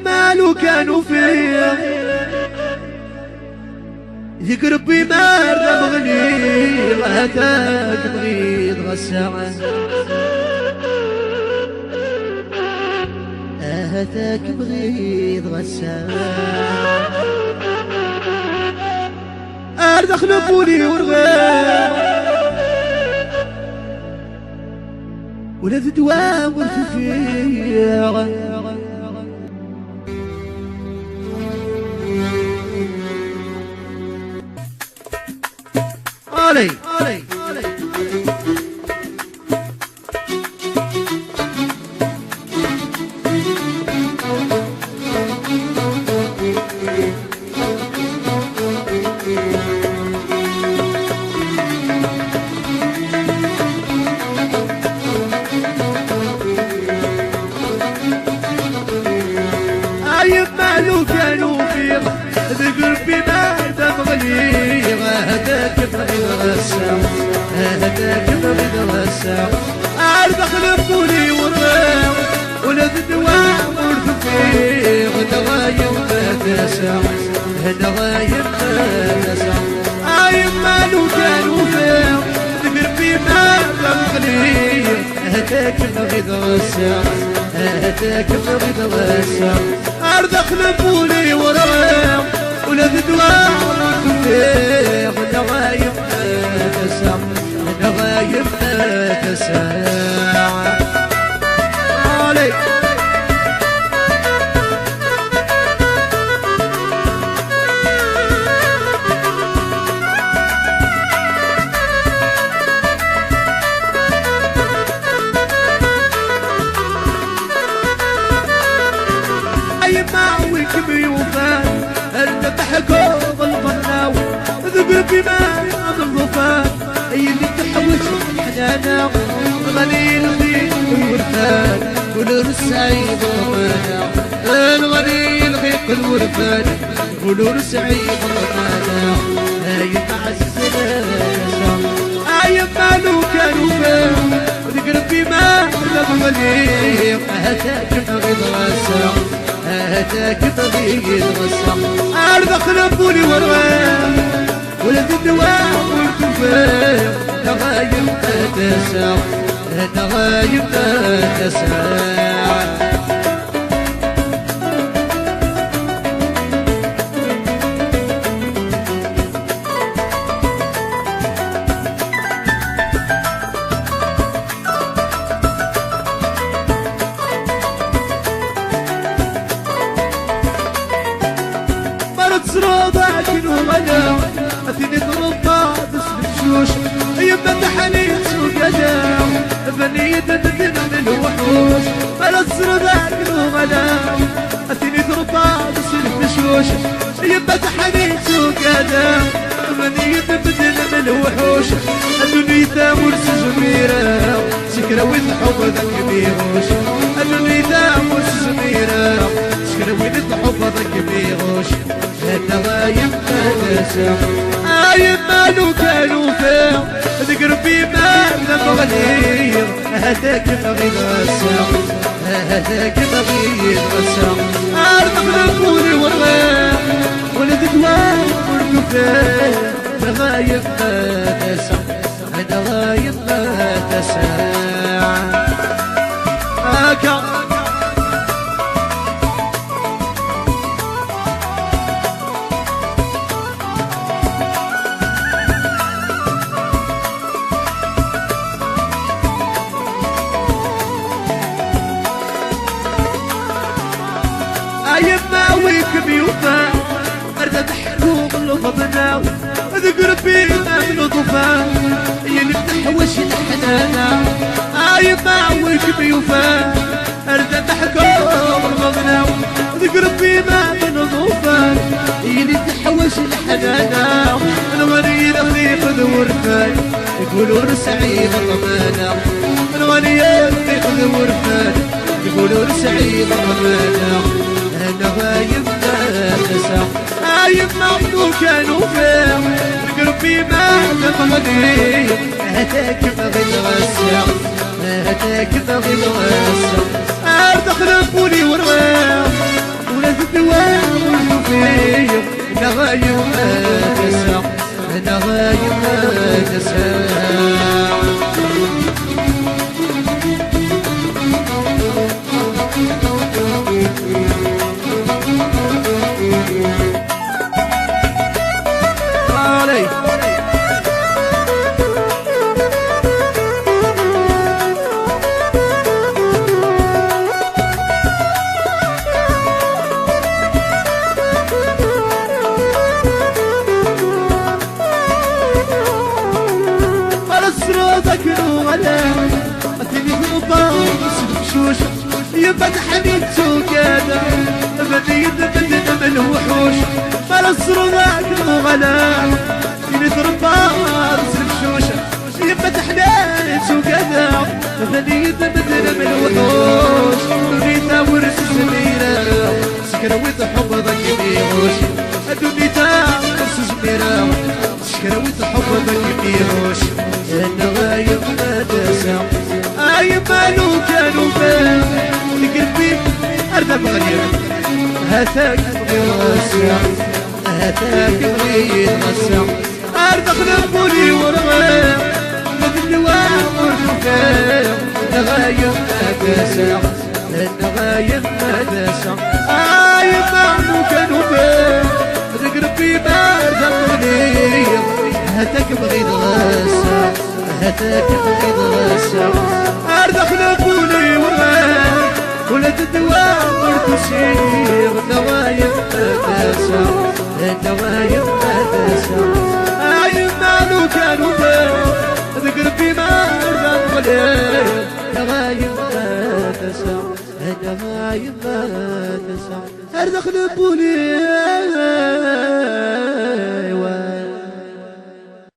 مالو كانوا فيه يقربي مرة مغني غاتاك بغيت غساعة هاتاك بغيت غساعة أردخل بولي ورغام ولا تدوام والتفيع علي مالو كانوا فيه بقلبي ما تبغلي هداك بغيت غسام هداك بغيت غسام أردخل بولي ورام ولد الدواء والتفيق نغايب ما تسام نغايب ما تسام مالو كانوا فيه بقلبي ما تبغلي هداك بغيت غسام هداك بغيت غسام أردخل بولي ورام ولد دواء والتفيق نغايب ما تسام نغايب ما تسام علي معوك بيوفان الذبح كوب البناو ذقل بما الظفان اللي تحوش حنانا غني الغيب الورفان ونور السعيد ضمانا الغني الغيب الورفان ونور سعيد ضمانا هاي مع السلام هاي مالو كانوا فين ذقل بما الغليق هتاك بغيت غسام هاتاك بغيت غسام أردخل بولي ورغام ولد الدواء والتفاح نغايب ما تسام نغايب ما تسام صروبك وغدا أثني ضربة باسم الشوش يبا تحنيت وقدا بنيت تدن الوحوش على صروبك وغدا أثني ضربة باسم الشوش يبا تحنيت وقدا بنيت تدن الوحوش الدنيا مرس زميرة سكروي الحب ذاك بيغوش الدنيا مرس زميرة سكروي الحب ذاك بيغوش نغايب ما تسام مالو كانوا فيه ذقربي ما نبغلي هداك بغيت غسام هداك بغيت غسام أردخل بولي ورغام ولد دواء والكفاية نغايب ما تسام نغايب ما تسام هاكا معويك بيوفان أرد تحكوم اللفظنا ذكر بينا من طوفان اللي بتحوش الحنانا معويك بيوفان أرد تحكوم اللفظنا ذكر بينا من طوفان اللي بتحوش الحنانا الغني رقيق ذو ورفان يقولون سعيد ضمانا الغني رقيق ذو ورفان يقولون سعيد ضمانا نغايب ما تسام مغنو كانوا فيه قلبي ما تبغلي هتاك بغيت غسام هتاك بغيت غسام أردخل بولي ورغام فيه نغايم ما تسع نغايم ما تسع يفتحني سوكانا بديد بدنا من الوحوش فالصر ذاك وغلا يتربى رسل بشوشة يفتحني سوكانا بديد بدنا من الوحوش دنيتا ورس زميرة سكرويت حب ضك بيروش دنيتا ورس زميرة سكرويت حب ضك بيروش النغايب ما تسع أي مالو كانوا فين قلبي أرض بغير هاتاك بغير هاتاك بغير غسع أرض خلقوني ورغير مثل وامر خير نغايب ما تسع النغايب ما تسع أي مالو كانوا فين قلبي أرض بغير هاتاك بغير غسع هاتاك بغير غسع أرض خلقوني ورغير ولا تدوام ورتسير نوايم ما تسع النوايم ما تسع عايم مالو كانوا ذكر في مرة غليل نوايم ما تسع النوايم ما تسع أرض خلبوني